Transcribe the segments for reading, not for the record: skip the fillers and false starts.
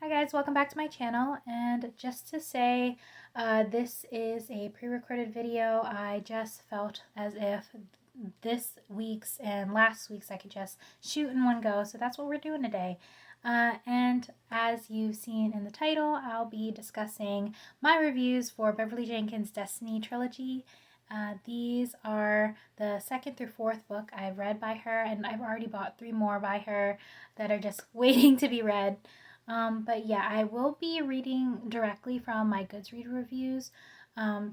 Hi guys, welcome back to my channel, and just to say this is a pre-recorded video. I just felt as if this week's and last week's I could just shoot in one go, so that's what we're doing today. And as you've seen in the title, I'll be discussing my reviews for Beverly Jenkins' Destiny Trilogy. These are the second through fourth book I've read by her, and I've already bought 3 more by her that are just waiting to be read. But yeah, I will be reading directly from my Goodreads reviews.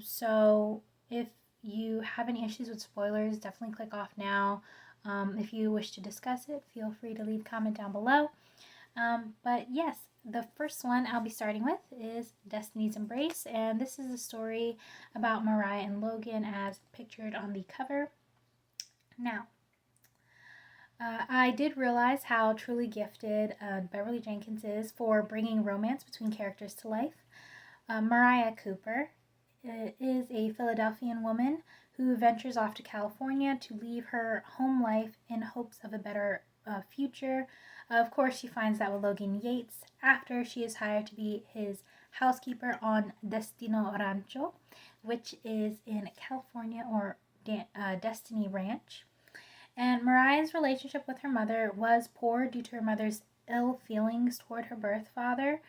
So if you have any issues with spoilers, definitely click off now. If you wish to discuss it, feel free to leave a comment down below. But yes, the first one I'll be starting with is Destiny's Embrace, and this is a story about Mariah and Logan as pictured on the cover. Now, I did realize how truly gifted Beverly Jenkins is for bringing romance between characters to life. Mariah Cooper is a Philadelphian woman who ventures off to California to leave her home life in hopes of a better future. Of course, she finds that with Logan Yates after she is hired to be his housekeeper on Destino Rancho, which is in California, or Destiny Ranch. And Mariah's relationship with her mother was poor due to her mother's ill feelings toward her birth father.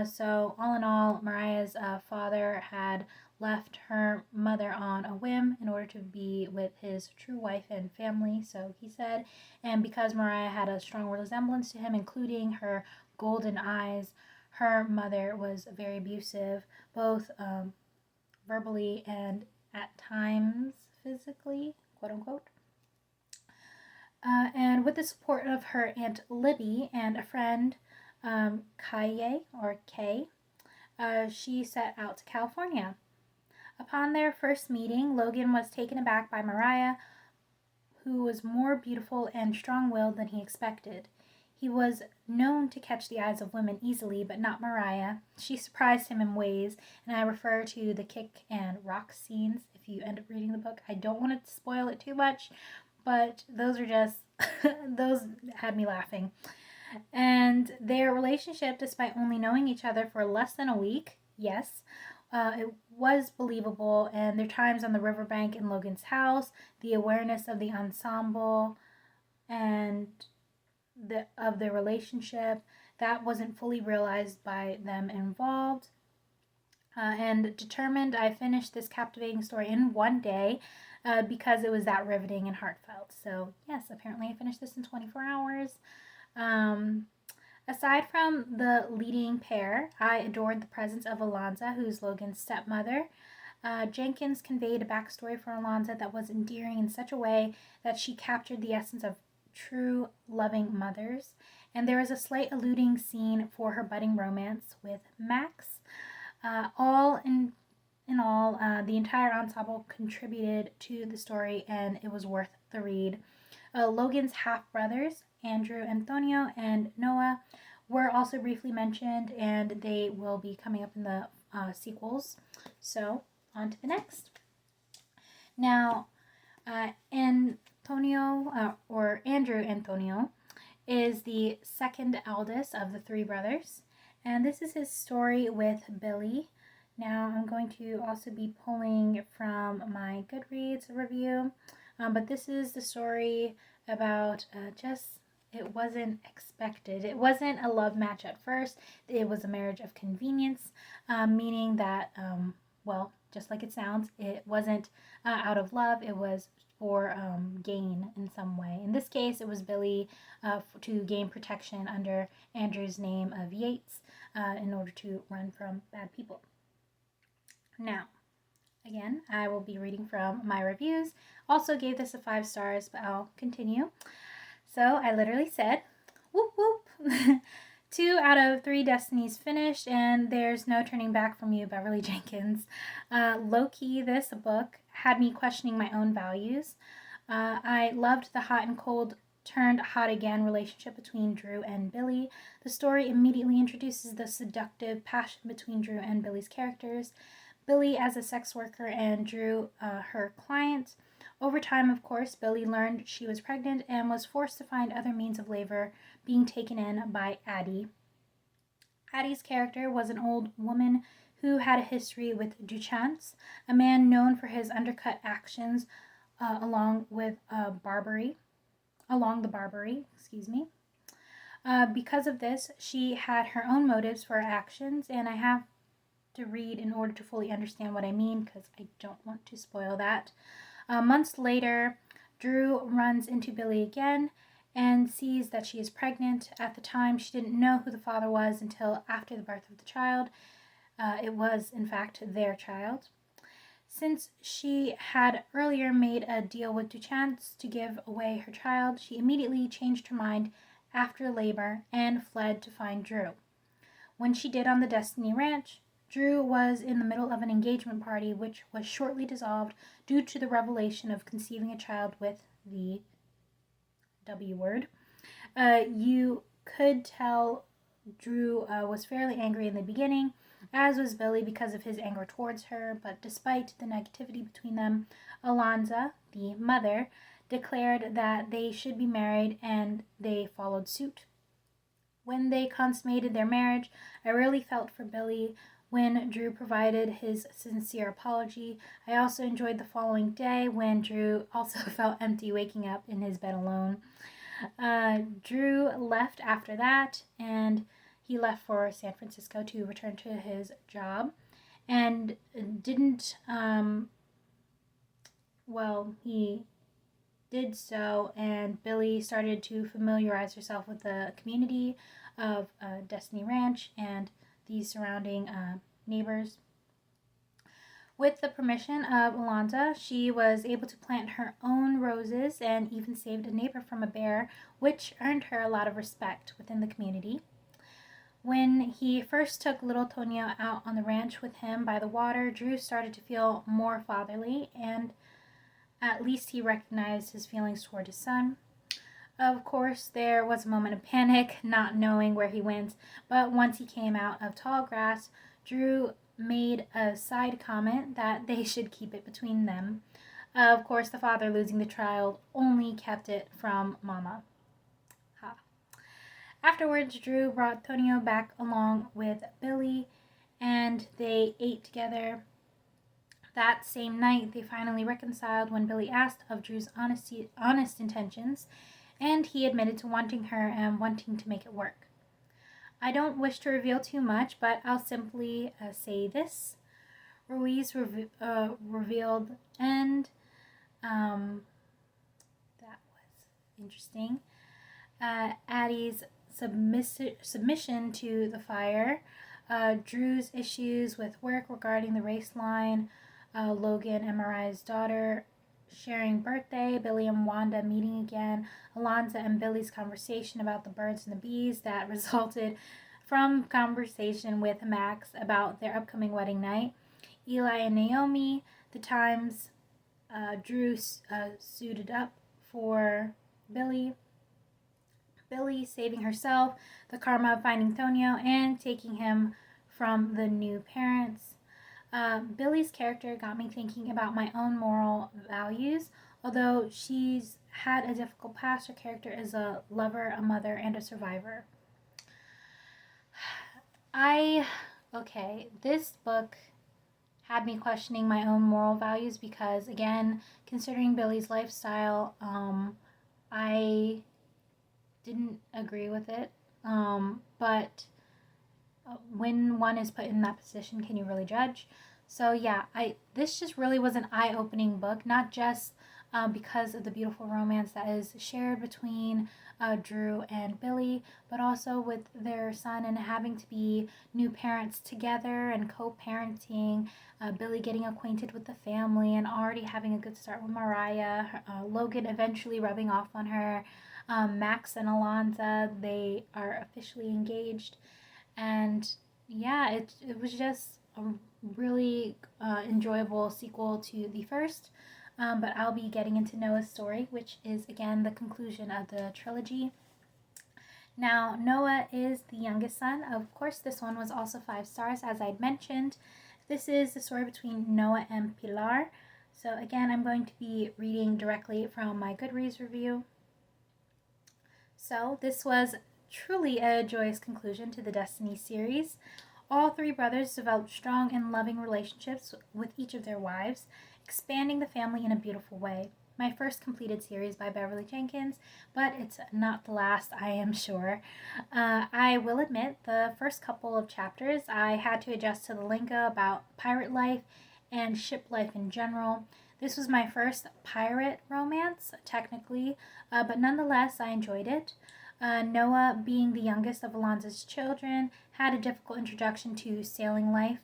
So, all in all, Mariah's father had left her mother on a whim in order to be with his true wife and family, so he said. And because Mariah had a strong resemblance to him, including her golden eyes, her mother was very abusive, both verbally and at times physically, quote unquote. And with the support of her Aunt Libby and a friend, Kaye, or Kay, she set out to California. Upon their first meeting, Logan was taken aback by Mariah, who was more beautiful and strong-willed than he expected. He was known to catch the eyes of women easily, but not Mariah. She surprised him in ways, and I refer to the kick and rock scenes if you end up reading the book. I don't want to spoil it too much, but those are just, those had me laughing. And their relationship, despite only knowing each other for less than a week, yes, it was believable. And their times on the riverbank in Logan's house, the awareness of the ensemble and of their relationship, that wasn't fully realized by them involved. And determined, I finished this captivating story in one day because it was that riveting and heartfelt. So yes, apparently I finished this in 24 hours. Aside from the leading pair, I adored the presence of Alonza, who's Logan's stepmother. Jenkins conveyed a backstory for Alonza that was endearing in such a way that she captured the essence of true loving mothers. And there was a slight alluding scene for her budding romance with Max. All in all, the entire ensemble contributed to the story, and it was worth the read. Logan's half-brothers, Andrew, Antonio, and Noah, were also briefly mentioned, and they will be coming up in the sequels. So, on to the next. Now, Antonio, or Andrew Antonio, is the second eldest of the 3 brothers, and this is his story with Billy. Now, I'm going to also be pulling from my Goodreads review, but this is the story about it wasn't expected. It wasn't a love match at first. It was a marriage of convenience, meaning that, well, just like it sounds, it wasn't out of love. It was for gain in some way. In this case, it was Billy to gain protection under Andrew's name of Yates in order to run from bad people. Now, again, I will be reading from my reviews. Also gave this a 5 stars, but I'll continue. So I literally said, whoop whoop. 2 out of 3 destinies finished, and there's no turning back from you, Beverly Jenkins. Low-key, this book had me questioning my own values. I loved the hot and cold turned hot again relationship between Drew and Billy. The story immediately introduces the seductive passion between Drew and Billy's characters. Billy as a sex worker and Drew her client. Over time, of course, Billy learned she was pregnant and was forced to find other means of labor, being taken in by Addie. Addie's character was an old woman who had a history with Duchance, a man known for his undercut actions along the Barbary, excuse me. Because of this, she had her own motives for her actions, and I have to read in order to fully understand what I mean because I don't want to spoil that. Months later, Drew runs into Billy again and sees that she is pregnant. At the time, she didn't know who the father was until after the birth of the child. It was, in fact, their child. Since she had earlier made a deal with Duchance to give away her child, she immediately changed her mind after labor and fled to find Drew. When she did on the Destiny Ranch, Drew was in the middle of an engagement party which was shortly dissolved due to the revelation of conceiving a child with the W word. You could tell Drew was fairly angry in the beginning, as was Billy because of his anger towards her, but despite the negativity between them, Alonza, the mother, declared that they should be married and they followed suit. When they consummated their marriage, I really felt for Billy when Drew provided his sincere apology. I also enjoyed the following day when Drew also felt empty waking up in his bed alone. Drew left after that, and he left for San Francisco to return to his job, and didn't, he did so, and Billy started to familiarize herself with the community of Destiny Ranch and the surrounding neighbors. With the permission of Alonza, she was able to plant her own roses and even saved a neighbor from a bear, which earned her a lot of respect within the community. When he first took little Tonio out on the ranch with him by the water, Drew started to feel more fatherly, and at least he recognized his feelings toward his son. Of course, there was a moment of panic, not knowing where he went, but once he came out of tall grass, Drew made a side comment that they should keep it between them. Of course, the father losing the child only kept it from Mama. Ha. Afterwards, Drew brought Tonio back along with Billy, and they ate together. That same night, they finally reconciled when Billy asked of Drew's honest intentions, and he admitted to wanting her and wanting to make it work. I don't wish to reveal too much, but I'll simply say this. Ruiz revealed, and that was interesting. Addie's submission to the fire, Drew's issues with work regarding the race line, Logan and Mariah's daughter sharing birthday, Billy and Wanda meeting again, Alonza and Billy's conversation about the birds and the bees that resulted from conversation with Max about their upcoming wedding night, Eli and Naomi, the times Drew suited up for Billy, Billy saving herself, the karma of finding Tonio and taking him from the new parents. Billy's character got me thinking about my own moral values. Although she's had a difficult past, her character is a lover, a mother, and a survivor. This book had me questioning my own moral values because, again, considering Billy's lifestyle, I didn't agree with it. But when one is put in that position, can you really judge? So yeah, this just really was an eye-opening book, not just because of the beautiful romance that is shared between Drew and Billy, but also with their son and having to be new parents together and co-parenting, Billy getting acquainted with the family and already having a good start with Mariah, Logan eventually rubbing off on her, Max and Alonza, they are officially engaged. And yeah, it was just a really enjoyable sequel to the first. But I'll be getting into Noah's story, which is again the conclusion of the trilogy. Now, Noah is the youngest son. Of course, this one was also 5 stars, as I'd mentioned. This is the story between Noah and Pilar. So again, I'm going to be reading directly from my Goodreads review. So this was truly a joyous conclusion to the Destiny series. All three brothers developed strong and loving relationships with each of their wives, expanding the family in a beautiful way. My first completed series by Beverly Jenkins, but it's not the last, I am sure. I will admit, the first couple of chapters I had to adjust to the lingo about pirate life and ship life in general. This was my first pirate romance, technically, but nonetheless, I enjoyed it. Noah, being the youngest of Alonzo's children, had a difficult introduction to sailing life.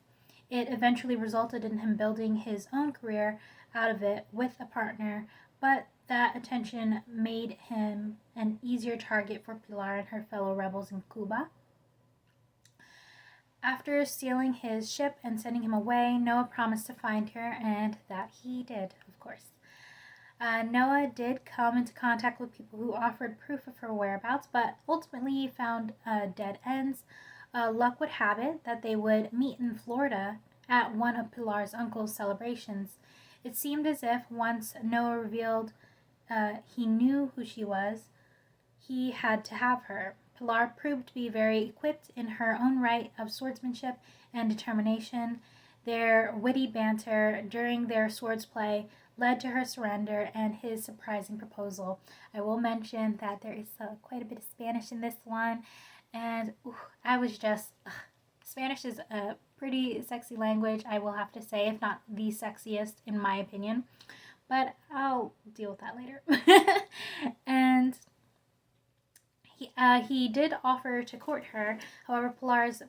It eventually resulted in him building his own career out of it with a partner, but that attention made him an easier target for Pilar and her fellow rebels in Cuba. After stealing his ship and sending him away, Noah promised to find her, and that he did, of course. Noah did come into contact with people who offered proof of her whereabouts, but ultimately found dead ends. Luck would have it that they would meet in Florida at one of Pilar's uncle's celebrations. It seemed as if once Noah revealed he knew who she was, he had to have her. Pilar proved to be very equipped in her own right of swordsmanship and determination. Their witty banter during their swords play led to her surrender and his surprising proposal. I will mention that there is quite a bit of Spanish in this one, and I was just. Spanish is a pretty sexy language, I will have to say, if not the sexiest in my opinion, but I'll deal with that later. And he did offer to court her. However, Pilar's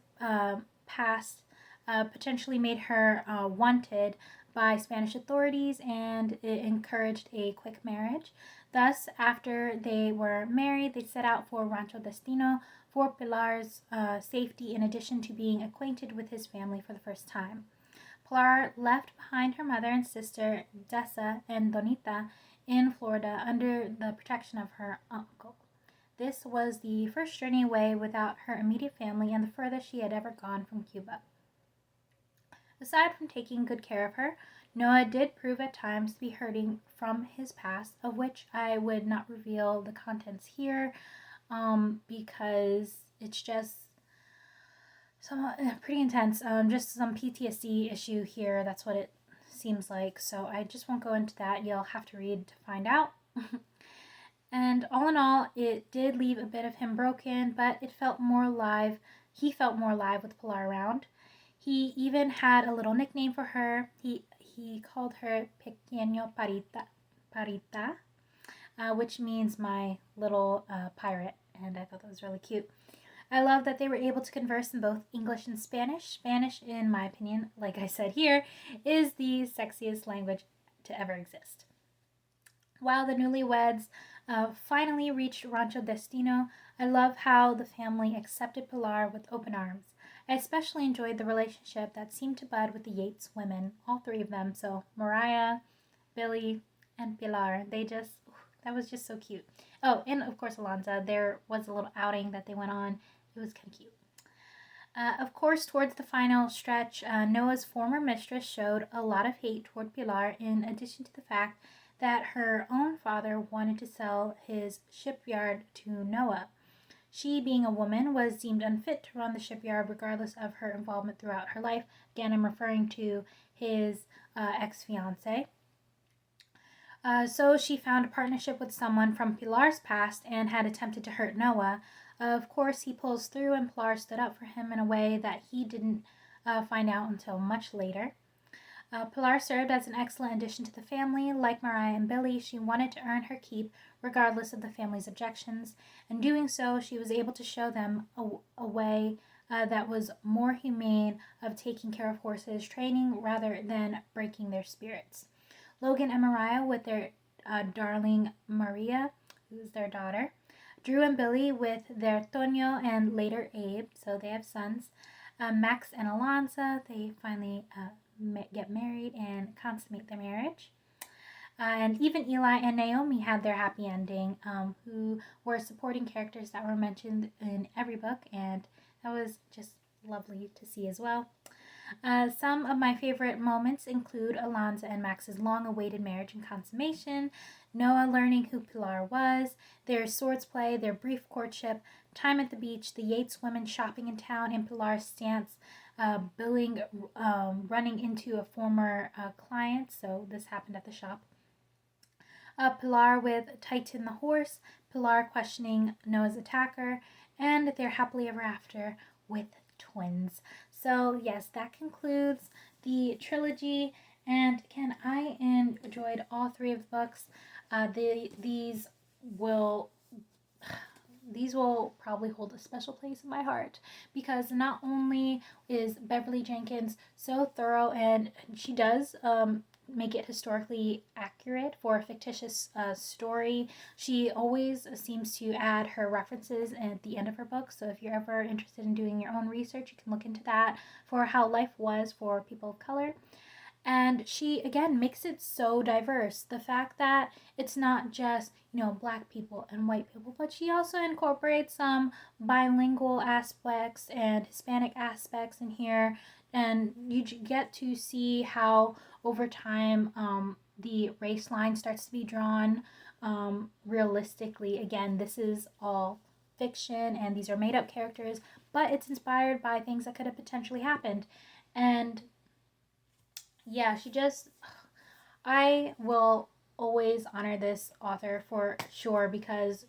past potentially made her wanted by Spanish authorities, and it encouraged a quick marriage. Thus, after they were married, they set out for Rancho Destino for Pilar's safety, in addition to being acquainted with his family for the first time. Pilar left behind her mother and sister, Dessa and Donita, in Florida under the protection of her uncle. This was the first journey away without her immediate family and the furthest she had ever gone from Cuba. Aside from taking good care of her, Noah did prove at times to be hurting from his past, of which I would not reveal the contents here, because it's just somewhat pretty intense. Just some PTSD issue here. That's what it seems like. So I just won't go into that. You'll have to read to find out. And all in all, it did leave a bit of him broken, but it felt more alive. He felt more alive with Pilar around. He even had a little nickname for her. He called her Pequeño Parita, which means my little pirate, and I thought that was really cute. I love that they were able to converse in both English and Spanish. Spanish, in my opinion, like I said here, is the sexiest language to ever exist. While the newlyweds finally reached Rancho Destino, I love how the family accepted Pilar with open arms. I especially enjoyed the relationship that seemed to bud with the Yates women, all three of them. So Mariah, Billy, and Pilar. That was just so cute. Oh, and of course Alonza. There was a little outing that they went on. It was kind of cute. Of course, towards the final stretch, Noah's former mistress showed a lot of hate toward Pilar, in addition to the fact that her own father wanted to sell his shipyard to Noah. She, being a woman, was deemed unfit to run the shipyard regardless of her involvement throughout her life. Again, I'm referring to his ex-fiance. So she found a partnership with someone from Pilar's past and had attempted to hurt Noah. Of course, he pulls through, and Pilar stood up for him in a way that he didn't find out until much later. Pilar served as an excellent addition to the family. Like Mariah and Billy, she wanted to earn her keep regardless of the family's objections. In doing so, she was able to show them a way that was more humane of taking care of horses, training rather than breaking their spirits. Logan and Mariah with their darling Maria, who's their daughter. Drew and Billy with their Tonio and later Abe, so they have sons. Max and Alonza, they finally get married and consummate their marriage. And even Eli and Naomi had their happy ending, who were supporting characters that were mentioned in every book, and that was just lovely to see as well. Some of my favorite moments include Alonza and Max's long-awaited marriage and consummation, Noah learning who Pilar was, their swords play, their brief courtship, time at the beach, the Yates women shopping in town, and Pilar's stance, Billing running into a former client. So this happened at the shop. Pilar with Titan the horse, Pilar questioning Noah's attacker, and their happily ever after with twins. So yes, that concludes the trilogy. And again, I enjoyed all three of the books. These will probably hold a special place in my heart because not only is Beverly Jenkins so thorough, and she does make it historically accurate for a fictitious story. She always seems to add her references at the end of her book. So if you're ever interested in doing your own research, you can look into that for how life was for people of color. And she again makes it so diverse. The fact that it's not just, black people and white people, but she also incorporates some bilingual aspects and Hispanic aspects in here. And you get to see how over time the race line starts to be drawn realistically. Again, this is all fiction and these are made up characters, but it's inspired by things that could have potentially happened. And yeah, I will always honor this author for sure because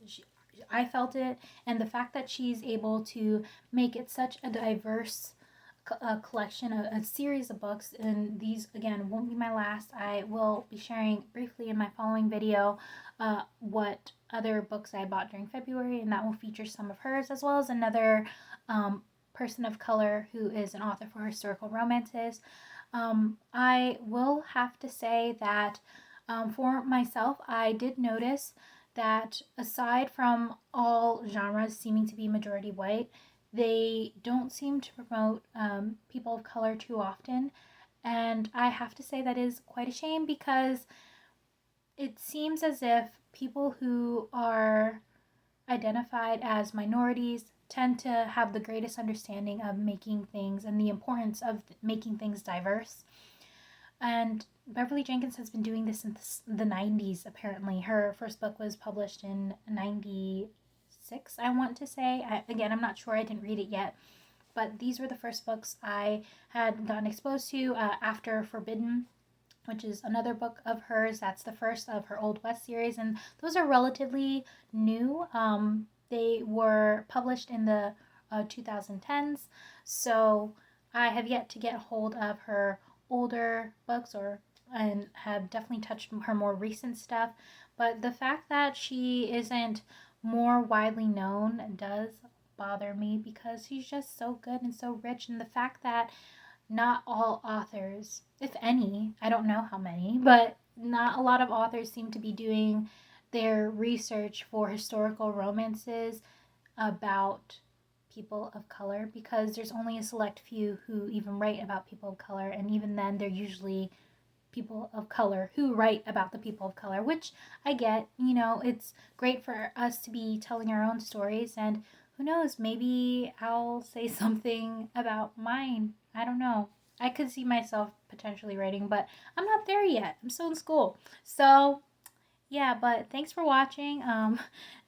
I felt it, and the fact that she's able to make it such a diverse collection, a series of books, and these again won't be my last. I will be sharing briefly in my following video what other books I bought during February, and that will feature some of hers as well as another person of color who is an author for historical romances. I will have to say that for myself, I did notice that aside from all genres seeming to be majority white, they don't seem to promote people of color too often. And I have to say that is quite a shame because it seems as if people who are identified as minorities tend to have the greatest understanding of making things and the importance of making things diverse. And Beverly Jenkins has been doing this since the 90s, apparently. Her first book was published in 96, I want to say. Again, I'm not sure, I didn't read it yet. But these were the first books I had gotten exposed to after Forbidden, which is another book of hers. That's the first of her Old West series, and those are relatively new. They were published in the 2010s, so I have yet to get hold of her older books and have definitely touched her more recent stuff. But the fact that she isn't more widely known does bother me because she's just so good and so rich, and the fact that not all authors, if any, I don't know how many, but not a lot of authors seem to be doing their research for historical romances about people of color because there's only a select few who even write about people of color, and even then they're usually people of color who write about the people of color, which I get. It's great for us to be telling our own stories, and who knows, maybe I'll say something about mine. I don't know. I could see myself potentially writing, but I'm not there yet. I'm still in school. So, yeah, but thanks for watching.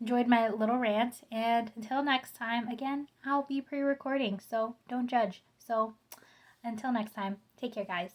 Enjoyed my little rant, and until next time, again, I'll be pre-recording, so don't judge. So, until next time, take care, guys.